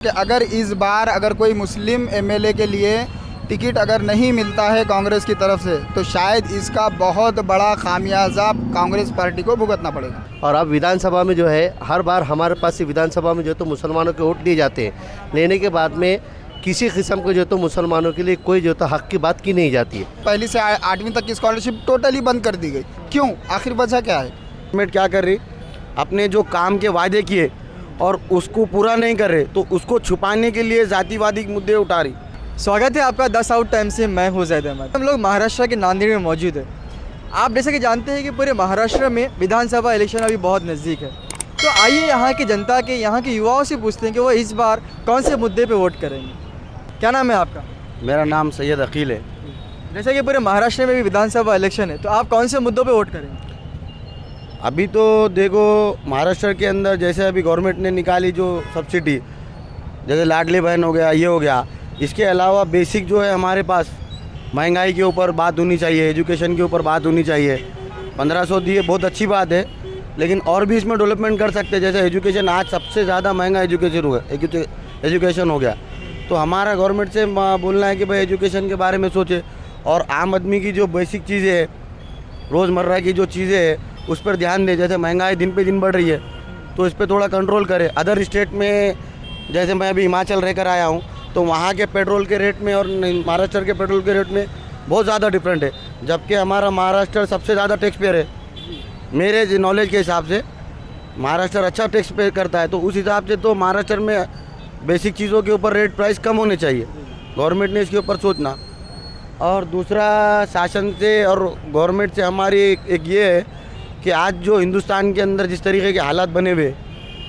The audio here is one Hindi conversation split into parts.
कि अगर इस बार अगर कोई मुस्लिम एमएलए के लिए टिकट अगर नहीं मिलता है कांग्रेस की तरफ से तो शायद इसका बहुत बड़ा खामियाजा कांग्रेस पार्टी को भुगतना पड़ेगा। और अब विधानसभा में जो है हर बार हमारे पास से विधानसभा में जो तो मुसलमानों के वोट लिए जाते हैं, लेने के बाद में किसी किस्म को जो तो मुसलमानों के लिए कोई जो तो हक की बात की नहीं जाती है। पहली से 8वीं तक की स्कॉलरशिप टोटली बंद कर दी गई, क्यों? आखिर वजह क्या है? गवर्नमेंट क्या कर रही, अपने जो काम के वादे किए और उसको पूरा नहीं कर रहे तो उसको छुपाने के लिए जातिवादी मुद्दे उठा रही। स्वागत है आपका 10 आउट टाइम से। मैं हूं ज़ैद अहमद। हम लोग महाराष्ट्र के नांदेड़ में मौजूद है। आप जैसे कि जानते हैं कि पूरे महाराष्ट्र में विधानसभा इलेक्शन अभी बहुत नज़दीक है, तो आइए यहाँ की जनता के, यहाँ के युवाओं से पूछते हैं कि वो इस बार कौन से मुद्दे पे वोट करेंगे। क्या नाम है आपका? मेरा नाम सैयद अकील है। जैसे कि पूरे महाराष्ट्र में भी विधानसभा इलेक्शन है, तो आप कौन से मुद्दों पर वोट करेंगे? अभी तो देखो महाराष्ट्र के अंदर जैसे अभी गवर्नमेंट ने निकाली जो सब्सिडी, जैसे लाडली बहन हो गया, ये हो गया, इसके अलावा बेसिक जो है हमारे पास महंगाई के ऊपर बात होनी चाहिए, एजुकेशन के ऊपर बात होनी चाहिए। 1500 दिए बहुत अच्छी बात है, लेकिन और भी इसमें डेवलपमेंट कर सकते हैं। जैसे एजुकेशन, आज सबसे ज़्यादा महंगा एजुकेशन हो गया, तो हमारा गवर्नमेंट से बोलना है कि भाई एजुकेशन के बारे में सोचे और आम आदमी की जो बेसिक चीज़ें हैं, रोज़मर्रा की जो चीज़ें हैं उस पर ध्यान दें। जैसे महंगाई दिन पे दिन बढ़ रही है तो इस पर थोड़ा कंट्रोल करें। अदर स्टेट में जैसे मैं अभी हिमाचल रहकर आया हूँ, तो वहाँ के पेट्रोल के रेट में और महाराष्ट्र के पेट्रोल के रेट में बहुत ज़्यादा डिफरेंट है, जबकि हमारा महाराष्ट्र सबसे ज़्यादा टैक्स पेयर है। मेरे नॉलेज के हिसाब से महाराष्ट्र अच्छा टैक्स पे करता है, तो उस हिसाब से तो महाराष्ट्र में बेसिक चीज़ों के ऊपर रेट प्राइस कम होने चाहिए। गवर्नमेंट ने इसके ऊपर सोचना। और दूसरा, शासन से और गवर्नमेंट से हमारी एक ये है कि आज जो हिंदुस्तान के अंदर जिस तरीके के हालात बने हुए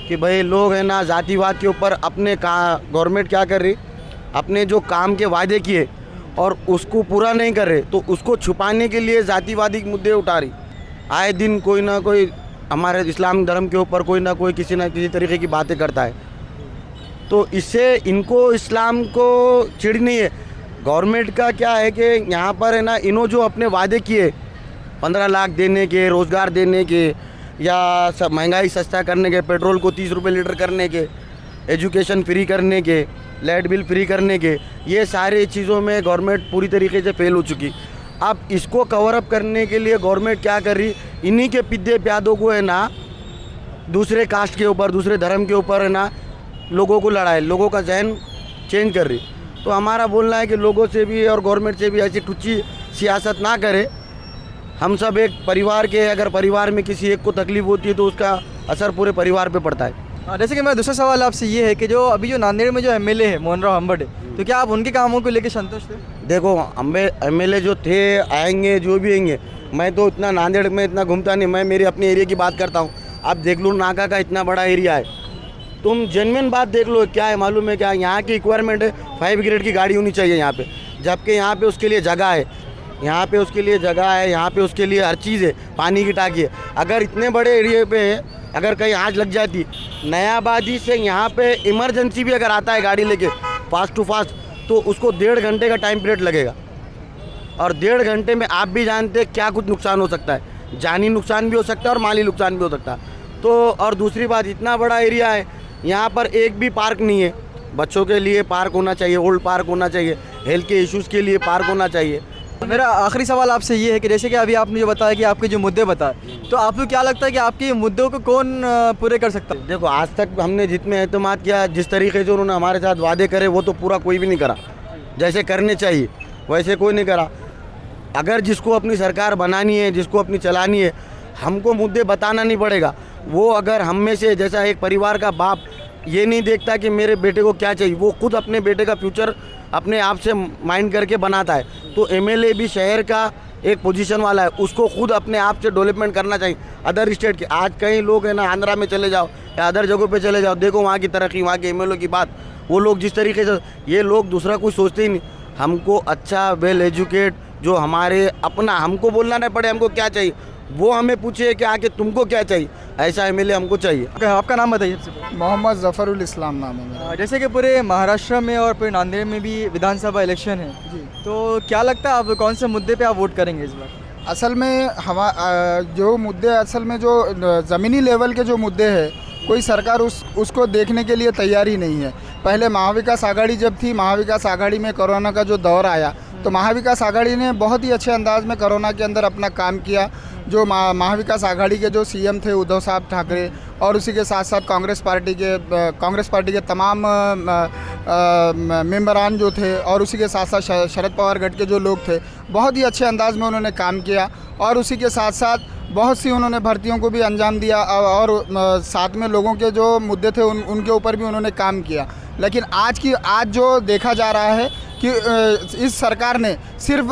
कि भाई लोग हैं ना जातिवाद के ऊपर अपने गवर्नमेंट क्या कर रही, अपने जो काम के वादे किए और उसको पूरा नहीं कर रहे तो उसको छुपाने के लिए जातिवादी मुद्दे उठा रही। आए दिन कोई ना कोई हमारे इस्लाम धर्म के ऊपर कोई ना कोई किसी न किसी तरीके की बातें करता है, तो इससे इनको इस्लाम को चिढ़नी है। गवर्नमेंट का क्या है कि यहाँ पर है ना, इन्हों जो अपने वादे किए 15 लाख देने के, रोज़गार देने के, या सब महंगाई सस्ता करने के, पेट्रोल को 30 रुपये लीटर करने के, एजुकेशन फ्री करने के, लाइट बिल फ्री करने के, ये सारी चीज़ों में गवर्नमेंट पूरी तरीके से फेल हो चुकी। अब इसको कवर अप करने के लिए गवर्नमेंट क्या कर रही, इन्हीं के पिद्दे प्यादों को है ना दूसरे कास्ट के ऊपर, दूसरे धर्म के ऊपर है ना लोगों को लड़ाए, लोगों का जहन चेंज कर रही। तो हमारा बोलना है कि लोगों से भी और गवर्नमेंट से भी ऐसी टुच्ची सियासत ना करे। हम सब एक परिवार के, अगर परिवार में किसी एक को तकलीफ होती है तो उसका असर पूरे परिवार पे पड़ता है। जैसे कि मेरा दूसरा सवाल आपसे ये है कि जो अभी जो नांदेड़ में जो एमएलए है मोहन राव अंबटे, तो क्या आप उनके कामों को लेकर संतुष्ट हैं? देखो, एमएलए जो थे आएंगे, जो भी आएंगे, मैं तो इतना नांदेड़ में इतना घूमता नहीं, मैं मेरे अपने एरिया की बात करता हूँ। आप देख लो, नाका का इतना बड़ा एरिया है, तुम जेन्युइन बात देख लो, क्या है मालूम है क्या, यहाँ की रिक्वायरमेंट है 5 ग्रेड की गाड़ी होनी चाहिए यहाँ पे, जबकि यहाँ पे उसके लिए जगह है, यहाँ पे उसके लिए जगह है, यहाँ पे उसके लिए हर चीज़ है, पानी की टाकी है। अगर इतने बड़े एरिया पे अगर कहीं आग लग जाती, नयाबादी से यहाँ पे इमरजेंसी भी अगर आता है गाड़ी लेके फास्ट टू फास्ट, तो उसको 1.5 घंटे का टाइम पीरियड लगेगा। और 1.5 घंटे में आप भी जानते हैं क्या कुछ नुकसान हो सकता है, जानी नुकसान भी हो सकता है और माली नुकसान भी हो सकता है। तो और दूसरी बात, इतना बड़ा एरिया है, यहाँ पर एक भी पार्क नहीं है। बच्चों के लिए पार्क होना चाहिए, ओल्ड पार्क होना चाहिए, हेल्थ के इश्यूज़ के लिए पार्क होना चाहिए। मेरा आखिरी सवाल आपसे ये है कि जैसे कि अभी आपने जो बताया कि आपके जो मुद्दे बताए, तो आपको क्या लगता है कि आपके मुद्दों को कौन पूरे कर सकता है? देखो, आज तक हमने जितने एतमाद किया, जिस तरीके से उन्होंने हमारे साथ वादे करे, वो तो पूरा कोई भी नहीं करा। जैसे करने चाहिए वैसे कोई नहीं करा। अगर जिसको अपनी सरकार बनानी है, जिसको अपनी चलानी है, हमको मुद्दे बताना नहीं पड़ेगा। वो अगर हम में से, जैसा एक परिवार का बाप ये नहीं देखता कि मेरे बेटे को क्या चाहिए, वो खुद अपने बेटे का फ्यूचर अपने आप से माइंड करके बनाता है, तो एमएलए भी शहर का एक पोजीशन वाला है, उसको खुद अपने आप से डेवलपमेंट करना चाहिए। अदर स्टेट के आज कई लोग हैं ना, आंध्रा में चले जाओ या अदर जगहों पे चले जाओ, देखो वहाँ की तरक्की, वहाँ के एमएलए की बात, वो लोग जिस तरीके से, ये लोग दूसरा कुछ सोचते ही नहीं। हमको अच्छा वेल एजुकेट, जो हमारे अपना, हमको बोलना नहीं पड़े हमको क्या चाहिए, वो हमें पूछे कि आके तुमको क्या चाहिए, ऐसा एमएलए हमको चाहिए। आपका नाम बताइए सबसे पहले। मोहम्मद जफरुल इस्लाम नाम है मेरा। जैसे कि पूरे महाराष्ट्र में और पूरे नांदेड़ में भी विधानसभा इलेक्शन है जी, तो क्या लगता है आप कौन से मुद्दे पे आप वोट करेंगे इस बार? असल में जो मुद्दे, असल में जो ज़मीनी लेवल के जो मुद्दे हैं कोई सरकार उसको देखने के लिए तैयार ही नहीं है। पहले महाविकास आघाड़ी जब थी, महाविकास आघाड़ी में कोरोना का जो दौर आया तो महाविकास आघाड़ी ने बहुत ही अच्छे अंदाज में कोरोना के अंदर अपना काम किया। जो महाविकास आघाड़ी के जो सीएम थे उद्धव साहब ठाकरे, और उसी के साथ साथ कांग्रेस पार्टी के तमाम मेंबरान जो थे, और उसी के साथ साथ शरद पवार गट के जो लोग थे, बहुत ही अच्छे अंदाज में उन्होंने काम किया। और उसी के साथ साथ बहुत सी उन्होंने भर्तियों को भी अंजाम दिया, और साथ में लोगों के जो मुद्दे थे उनके ऊपर भी उन्होंने काम किया। लेकिन आज जो देखा जा रहा है कि इस सरकार ने सिर्फ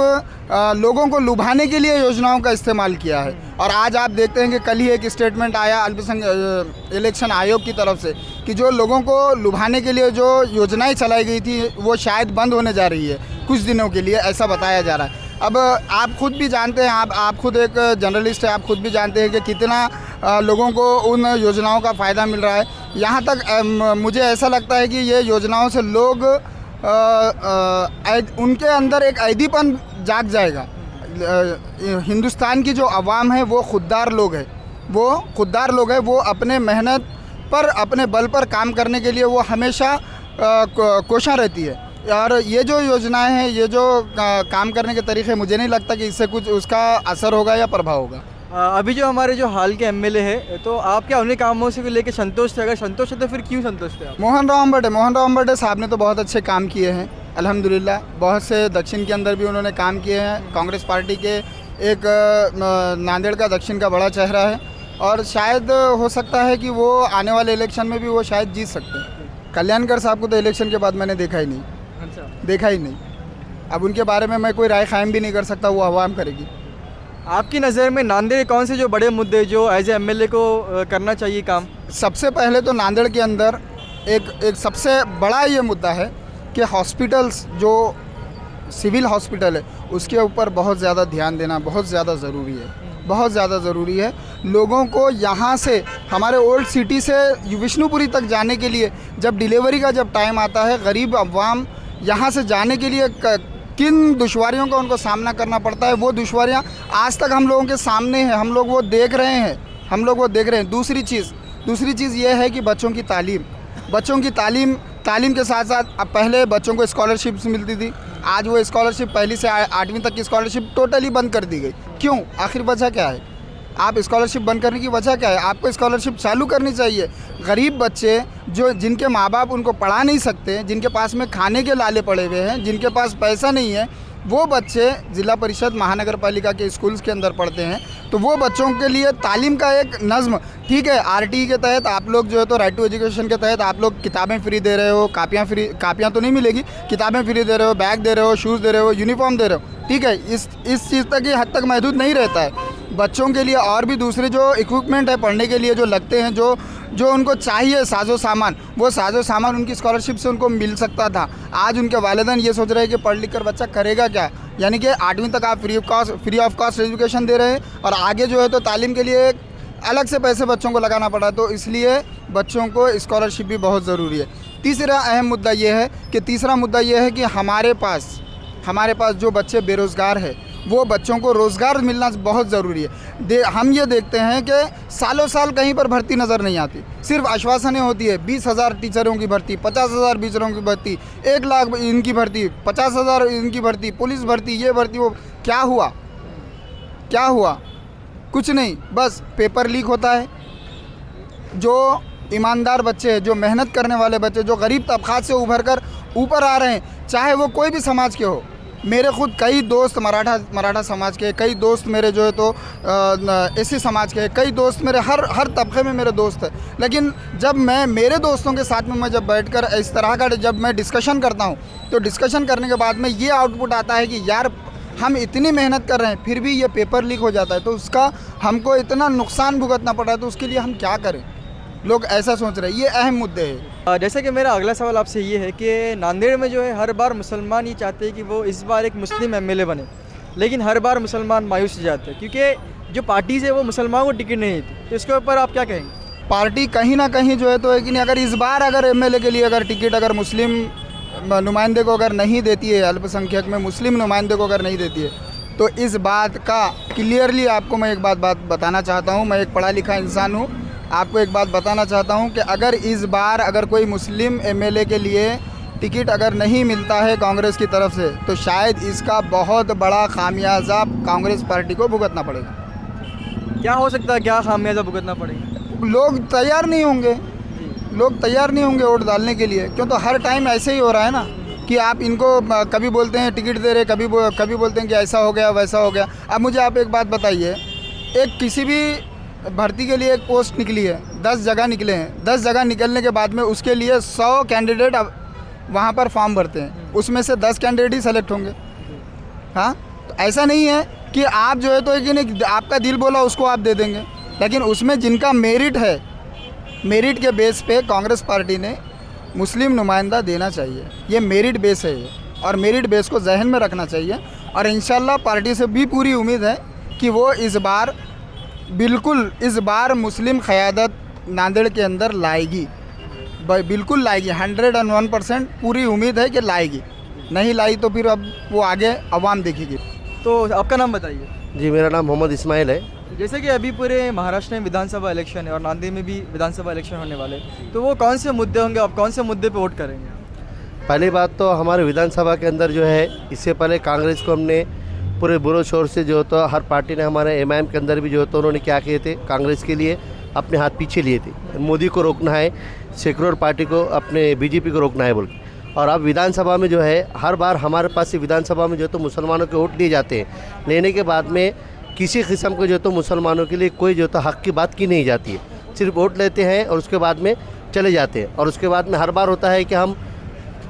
लोगों को लुभाने के लिए योजनाओं का इस्तेमाल किया है। और आज आप देखते हैं कि कल ही एक स्टेटमेंट आया अल्पसंख्यक इलेक्शन आयोग की तरफ से कि जो लोगों को लुभाने के लिए जो योजनाएं चलाई गई थी वो शायद बंद होने जा रही है कुछ दिनों के लिए, ऐसा बताया जा रहा है। अब आप खुद भी जानते हैं, आप खुद एक जर्नलिस्ट है, आप खुद भी जानते हैं कि कितना लोगों को उन योजनाओं का फ़ायदा मिल रहा है। यहाँ तक मुझे ऐसा लगता है कि ये योजनाओं से लोग उनके अंदर एक ऐदीपन जाग जाएगा। हिंदुस्तान की जो अवाम है वो खुददार लोग हैं, वो अपने मेहनत पर, अपने बल पर काम करने के लिए वो हमेशा कोशिश रहती है। और ये जो योजनाएं हैं, ये जो काम करने के तरीके, मुझे नहीं लगता कि इससे कुछ उसका असर होगा या प्रभाव होगा। अभी जो हमारे जो हाल के एमएलए है, तो आप क्या उन्हीं कामों से लेके संतुष्ट थे? अगर संतुष्ट है तो फिर क्यों संतुष्ट है आप? मोहन राव अंबटे साहब ने तो बहुत अच्छे काम किए हैं अल्हम्दुलिल्लाह। बहुत से दक्षिण के अंदर भी उन्होंने काम किए हैं। कांग्रेस पार्टी के एक नांदेड़ का दक्षिण का बड़ा चेहरा है, और शायद हो सकता है कि वो आने वाले इलेक्शन में भी वो शायद जीत सकते हैं। कल्याणकर साहब को तो इलेक्शन के बाद मैंने देखा ही नहीं। अब उनके बारे में मैं कोई राय कायम भी नहीं कर सकता, वो आवाम करेगी। आपकी नज़र में नांदेड़ कौन से जो बड़े मुद्दे जो एज ए एमएलए को करना चाहिए काम? सबसे पहले तो नांदेड़ के अंदर एक सबसे बड़ा ये मुद्दा है कि हॉस्पिटल्स, जो सिविल हॉस्पिटल है, उसके ऊपर बहुत ज़्यादा ध्यान देना बहुत ज़्यादा ज़रूरी है। लोगों को यहाँ से, हमारे ओल्ड सिटी से विष्णुपुरी तक जाने के लिए जब डिलीवरी का जब टाइम आता है, गरीब अवाम यहाँ से जाने के लिए किन दुश्वारियों का उनको सामना करना पड़ता है, वो दुश्वारियाँ आज तक हम लोगों के सामने हैं, हम लोग वो देख रहे हैं। दूसरी चीज़ ये है कि बच्चों की तालीम के साथ साथ, अब पहले बच्चों को स्कॉलरशिप्स मिलती थी, आज वो स्कॉलरशिप पहली से 8वीं तक की स्कॉलरशिप टोटली बंद कर दी गई। क्यों? आखिर वजह क्या है? आप स्कॉलरशिप बंद करने की वजह क्या है? आपको स्कॉलरशिप चालू करनी चाहिए। गरीब बच्चे जिनके माँ बाप उनको पढ़ा नहीं सकते, जिनके पास में खाने के लाले पड़े हुए हैं, जिनके पास पैसा नहीं है, वो बच्चे जिला परिषद महानगर पालिका के स्कूल्स के अंदर पढ़ते हैं। तो वो बच्चों के लिए तालीम का एक नज़्म, ठीक है, आरटीई के तहत आप लोग जो है तो राइट टू एजुकेशन के तहत आप लोग किताबें फ्री दे रहे हो, कापियाँ तो नहीं मिलेगी, किताबें फ्री दे रहे हो, बैग दे रहे हो, शूज़ दे रहे हो, यूनिफॉर्म दे रहे हो, ठीक है। इस चीज़ तक ये हद तक महदूद नहीं रहता है। बच्चों के लिए और भी दूसरे जो इक्विपमेंट है पढ़ने के लिए जो लगते हैं, जो उनको चाहिए साजो सामान, वो साजो सामान उनकी स्कॉलरशिप से उनको मिल सकता था। आज उनके वालिदैन ये सोच रहे हैं कि पढ़ लिख कर बच्चा करेगा क्या, यानी कि 8वीं तक आप फ्री ऑफ कॉस्ट एजुकेशन दे रहे हैं, और आगे जो है तो तालीम के लिए अलग से पैसे बच्चों को लगाना पड़ा। तो इसलिए बच्चों को स्कॉलरशिप भी बहुत ज़रूरी है। तीसरा अहम मुद्दा ये है कि हमारे पास जो बच्चे बेरोज़गार हैं, वो बच्चों को रोज़गार मिलना बहुत ज़रूरी है। हम ये देखते हैं कि सालों साल कहीं पर भर्ती नज़र नहीं आती, सिर्फ आश्वासनें होती है। 20,000 टीचरों की भर्ती, 50,000 टीचरों की भर्ती, 1 लाख इनकी भर्ती, 50,000 इनकी भर्ती, पुलिस भर्ती, ये भर्ती, वो। क्या हुआ? कुछ नहीं, बस पेपर लीक होता है। जो ईमानदार बच्चे हैं, जो मेहनत करने वाले बच्चे, जो गरीब तबक़ात से उभर कर ऊपर आ रहे हैं, चाहे वो कोई भी समाज के हो। मेरे खुद कई दोस्त मराठा समाज के, कई दोस्त मेरे जो है तो एससी समाज के, कई दोस्त मेरे हर तबके में मेरे दोस्त हैं। लेकिन जब मैं मेरे दोस्तों के साथ में मैं जब बैठकर इस तरह का जब मैं डिस्कशन करता हूँ, तो डिस्कशन करने के बाद में ये आउटपुट आता है कि यार हम इतनी मेहनत कर रहे हैं फिर भी ये पेपर लीक हो जाता है, तो उसका हमको इतना नुकसान भुगतना पड़ा है, तो उसके लिए हम क्या करें? लोग ऐसा सोच रहे हैं। ये अहम मुद्दे हैं। जैसे कि मेरा अगला सवाल आपसे ये है कि नांदेड़ में जो है हर बार मुसलमान ये चाहते हैं कि वो इस बार एक मुस्लिम एमएलए बने, लेकिन हर बार मुसलमान मायूस हो जाते हैं क्योंकि जो पार्टीज़ है वो मुसलमानों को टिकट नहीं देती। तो इसके ऊपर आप क्या कहेंगे? पार्टी कहीं ना कहीं जो है तो है कि नहीं, अगर इस बार अगर एमएलए के लिए अगर टिकट अगर मुस्लिम नुमाइंदे को अगर नहीं देती है, अल्पसंख्यक में मुस्लिम नुमाइंदे को अगर नहीं देती है, तो इस बात का क्लियरली आपको मैं एक बात बताना चाहता हूँ। मैं एक पढ़ा लिखा इंसान हूँ, आपको एक बात बताना चाहता हूं कि अगर इस बार अगर कोई मुस्लिम एमएलए के लिए टिकट अगर नहीं मिलता है कांग्रेस की तरफ से, तो शायद इसका बहुत बड़ा खामियाजा कांग्रेस पार्टी को भुगतना पड़ेगा। क्या हो सकता है, क्या खामियाजा भुगतना पड़ेगा? लोग तैयार नहीं होंगे, लोग तैयार नहीं होंगे वोट डालने के लिए, क्यों तो हर टाइम ऐसे ही हो रहा है ना कि आप इनको कभी बोलते हैं टिकट दे रहे, कभी बोलते हैं कि ऐसा हो गया वैसा हो गया। अब मुझे आप एक बात बताइए, एक किसी भी भर्ती के लिए एक पोस्ट निकली है, 10 जगह निकले हैं, 10 जगह निकलने के बाद में उसके लिए 100 कैंडिडेट अब वहाँ पर फॉर्म भरते हैं, उसमें से 10 कैंडिडेट ही सेलेक्ट होंगे। हाँ, तो ऐसा नहीं है कि आप जो है तो एक आपका दिल बोला उसको आप दे देंगे, लेकिन उसमें जिनका मेरिट है, मेरिट के बेस पे कांग्रेस पार्टी ने मुस्लिम नुमाइंदा देना चाहिए। ये मेरिट बेस है ये, और मेरिट बेस को जहन में रखना चाहिए। और इंशाल्लाह पार्टी से भी पूरी उम्मीद है कि वो इस बार बिल्कुल इस बार मुस्लिम क़यादत नांदेड़ के अंदर लाएगी, बिल्कुल लाएगी। 101% पूरी उम्मीद है कि लाएगी। नहीं लाई तो फिर अब वो आगे अवाम देखेगी। तो आपका नाम बताइए। जी, मेरा नाम मोहम्मद इस्माइल है। जैसे कि अभी पूरे महाराष्ट्र में विधानसभा इलेक्शन है और नांदेड़ में भी विधानसभा इलेक्शन होने वाले हैं, तो वो कौन से मुद्दे होंगे, आप कौन से मुद्दे पे वोट करेंगे? पहली बात तो हमारे विधानसभा के अंदर जो है, इससे पहले कांग्रेस को हमने पूरे बुरो शोर से जो तो हर पार्टी ने, हमारे एमआईएम के अंदर भी जो तो उन्होंने क्या किए थे, कांग्रेस के लिए अपने हाथ पीछे लिए थे। मोदी को रोकना है, सेकुलर पार्टी को, अपने बीजेपी को रोकना है बोल के। और अब विधानसभा में जो है, हर बार हमारे पास से विधानसभा में जो तो मुसलमानों के वोट लिए जाते हैं, लेने के बाद में किसी किस्म को जो तो मुसलमानों के लिए कोई जो तो हक़ की बात की नहीं जाती है। सिर्फ वोट लेते हैं और उसके बाद में चले जाते हैं। और उसके बाद में हर बार होता है कि हम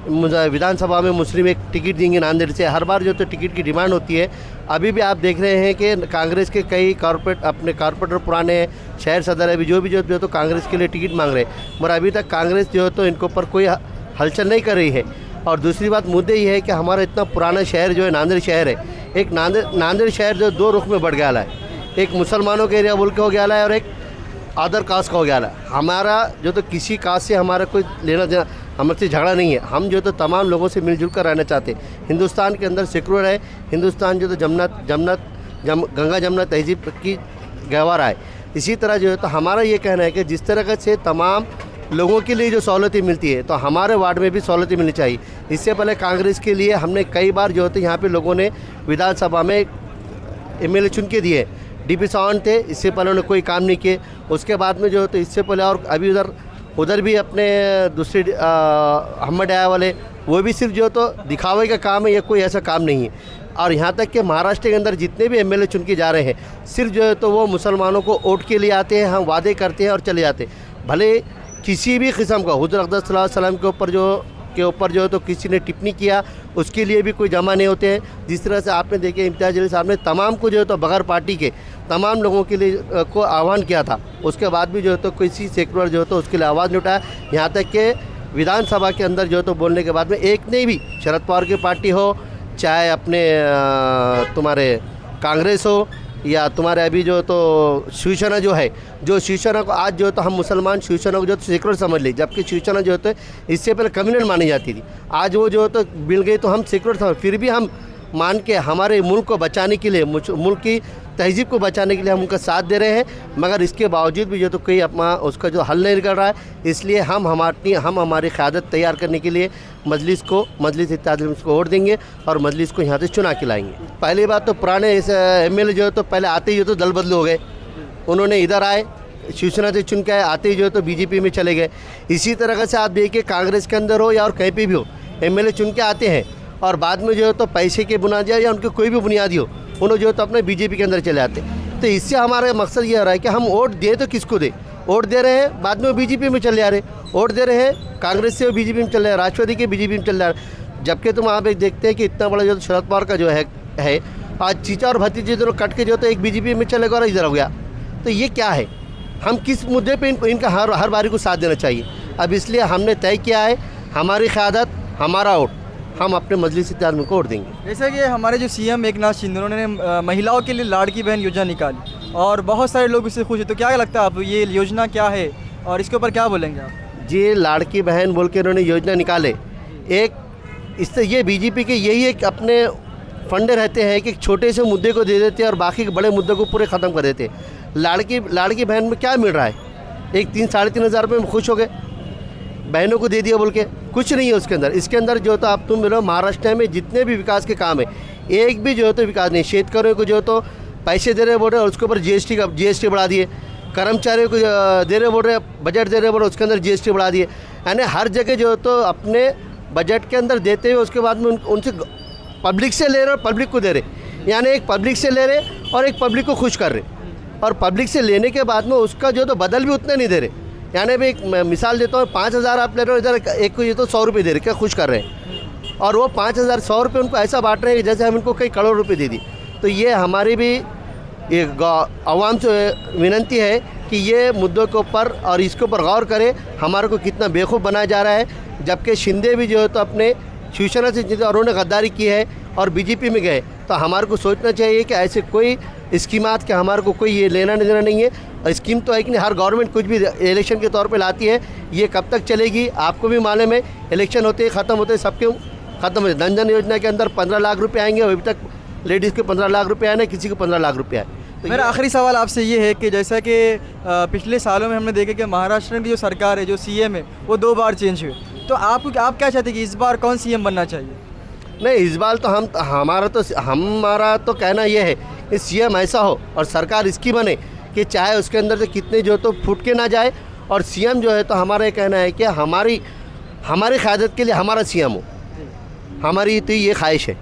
विधानसभा में मुस्लिम एक टिकट देंगे नांदेड़ से, हर बार जो तो टिकट की डिमांड होती है। अभी भी आप देख रहे हैं कि कांग्रेस के कई कारपोरेटर पुराने शहर सदर है जो तो कांग्रेस के लिए टिकट मांग रहे हैं, मगर अभी तक कांग्रेस जो है तो इनके ऊपर कोई हलचल नहीं कर रही है। और दूसरी बात मुद्दे ये है कि हमारा इतना पुराना शहर जो है नांदेड़ शहर है, एक नांदेड़ शहर जो 2 रुख में बढ़ गया है। एक मुसलमानों के एरिया बोल के हो गया है और एक अदर कास्ट का हो गया है। हमारा जो तो किसी कास्ट से हमारा कोई लेना देना, हमसे झगड़ा नहीं है। हम जो तो तमाम लोगों से मिलजुल कर रहना चाहते हैं। हिंदुस्तान के अंदर सेकुलर है, हिंदुस्तान जो तो गंगा जमुना तहजीब की गहवारा है। इसी तरह जो है तो हमारा ये कहना है कि जिस तरह से तमाम लोगों के लिए जो सहूलतें मिलती है, तो हमारे वार्ड में भी सहूलतें मिलनी चाहिए। इससे पहले कांग्रेस के लिए हमने कई बार जो होते यहाँ पे लोगों ने विधानसभा में एमएलए चुन के दिए। डीपी सावंत थे, इससे पहले उन्होंने कोई काम नहीं किए। उसके बाद में जो होते इससे पहले और अभी उधर भी अपने दूसरे अहमद आया वाले, वो भी सिर्फ जो तो दिखावे का काम है, ये कोई ऐसा काम नहीं है। और यहाँ तक कि महाराष्ट्र के अंदर जितने भी एमएलए चुन के जा रहे हैं, सिर्फ जो है तो वो मुसलमानों को वोट के लिए आते हैं, हम वादे करते हैं और चले जाते हैं। भले किसी भी किस्म का हुज़ूर अक़दस सल्लल्लाहु अलैहि वसल्लम के ऊपर जो है तो किसी ने टिप्पणी किया, उसके लिए भी कोई जमा नहीं होते हैं। जिस तरह से आपने देखे इम्तियाज़ जलील साहब ने तमाम को जो है तो बगैर पार्टी के तमाम लोगों के लिए को आह्वान किया था, उसके बाद भी जो है तो किसी सेकुलर जो है तो उसके लिए आवाज़ नहीं उठाया। यहाँ तक कि विधानसभा के अंदर जो है तो बोलने के बाद में एक ने भी, शरद पवार की पार्टी हो, चाहे अपने तुम्हारे कांग्रेस हो, या तुम्हारे अभी जो तो शिवसेना जो है, जो शिवसेना को आज जो तो हम मुसलमान शिवसेना को जो तो सेकुलर समझ ली, जबकि शिवसेना जो है इससे पहले कम्युनल मानी जाती थी। आज वो जो तो मिल गई तो हम सेकुलर समझ, फिर भी हम मान के हमारे मुल्क को बचाने के लिए, मुल्क की तहजीब को बचाने के लिए हम उनका साथ दे रहे हैं। मगर इसके बावजूद भी जो तो कोई अपना उसका जो हल नहीं निकल रहा है, इसलिए हम हमारी क़यादत तैयार करने के लिए मजलिस इत्तेहाद को वोट देंगे और मजलिस को यहाँ से चुना के लाएंगे। पहली बात तो पुराने एमएलए जो है तो पहले आते ही जो तो दल बदल हो गए, उन्होंने इधर आए शिवसेना से चुन के आए, आते ही जो है तो बीजेपी में चले गए। इसी तरह से आप देखिए कांग्रेस के अंदर हो या और कहीं पर भी हो, एमएलए चुन के आते हैं और बाद में जो है तो पैसे के बुनियादी या उनके कोई भी बुनियादी हो, उन्होंने जो है तो अपने बीजेपी के अंदर चले आते। तो इससे हमारा मकसद ये हो रहा है कि हम वोट दें तो किसको दें। वोट दे रहे हैं, बाद में वो बीजेपी में चले आ रहे, वोट दे रहे हैं कांग्रेस से वो बीजेपी में चल रहे हैं, राष्ट्रवादी के बीजेपी में चल रहा है। जबकि तुम वहाँ पे देखते हैं कि इतना बड़ा जो शरद पवार का जो है आज चीचा और भतीजे दोनों कट के जो तो एक बीजेपी में चले गया और इधर हो गया। तो ये क्या है, हम किस मुद्दे पर इनका हर बारी को साथ देना चाहिए। अब इसलिए हमने तय किया है, हमारी क़यादत हमारा वोट, हम अपने मजलिस इत्तेहाद को वोट देंगे। जैसे कि हमारे जो सीएम एकनाथ शिंदे उन्होंने महिलाओं के लिए लाड़की बहन योजना निकाली और बहुत सारे लोग इससे खुश हैं, तो क्या लगता है आप, ये योजना क्या है और इसके ऊपर क्या बोलेंगे आप? जी, लाड़की बहन बोल के उन्होंने योजना निकाले, एक इससे ये बीजेपी के यही एक अपने फंडे रहते हैं कि छोटे से मुद्दे को दे देते हैं और बाकी के बड़े मुद्दों को पूरे ख़त्म कर देते हैं। लाड़की बहन में क्या मिल रहा है? एक 3-3.5 हज़ार रुपये में खुश हो गए, बहनों को दे दिया बोल के। कुछ नहीं है उसके अंदर। इसके अंदर जो तो आप तुम मिलो महाराष्ट्र में जितने भी विकास के काम है, एक भी जो है तो विकास नहीं। शेतकरियों को जो तो पैसे दे रहे बोल रहे और उसके ऊपर जीएसटी बढ़ा दिए, कर्मचारियों को दे रहे बोल रहे, बजट दे रहे बोल रहे उसके अंदर जीएसटी बढ़ा दिए। यानी हर जगह जो तो अपने बजट के अंदर देते हुए उसके बाद में उनसे पब्लिक से ले रहे और पब्लिक को दे रहे। यानी एक पब्लिक से ले रहे और एक पब्लिक को खुश कर रहे, और पब्लिक से लेने के बाद में उसका जो तो बदल भी उतना नहीं दे रहे। यानी अभी एक मिसाल देता हूँ, 5,000 आप ले रहे हो, इधर एक को ये तो 100 रुपये दे रहे, क्या खुश कर रहे हैं। और वो 5,000 100 रुपये उनको ऐसा बांट रहे हैं कि जैसे हम इनको कई करोड़ रुपये दे दी। तो ये हमारी भी एक आवाम से विनती है कि ये मुद्दों के ऊपर और इसके ऊपर गौर करें, हमारे को कितना बेवकूफ़ बनाया जा रहा है। जबकि शिंदे भी जो है तो अपने शिवसेना से जितने उन्होंने गद्दारी की है और बीजेपी में गए, तो हमारे को सोचना चाहिए कि ऐसे कोई स्कीमात के हमारे को कोई ये लेना देना नहीं है। और स्कीम तो है कि नहीं, हर गवर्नमेंट कुछ भी इलेक्शन के तौर पे लाती है, ये कब तक चलेगी आपको भी मालूम है। इलेक्शन होते ही ख़त्म होते सबके ख़त्म हो। धन योजना के अंदर 15 लाख रुपये आएंगे, अभी तक लेडीज़ के 15 लाख रुपये आए ना, किसी को 15 लाख रुपये आए। तो मेरा आखिरी सवाल आपसे ये है कि जैसा कि पिछले सालों में हमने देखा कि महाराष्ट्र की जो सरकार है, जो सीएम है, वो 2 बार चेंज हुए। तो आप क्या चाहते हैं कि इस बार कौन सीएम बनना चाहिए? नहीं, इस बार तो हमारा तो कहना यह है कि सीएम ऐसा हो और सरकार इसकी बने कि चाहे उसके अंदर से कितने जो तो फूट के ना जाए, और सीएम जो है तो हमारा ये कहना है कि हमारी क़यादत के लिए हमारा सीएम हो, हमारी तो ये ख्वाहिश है।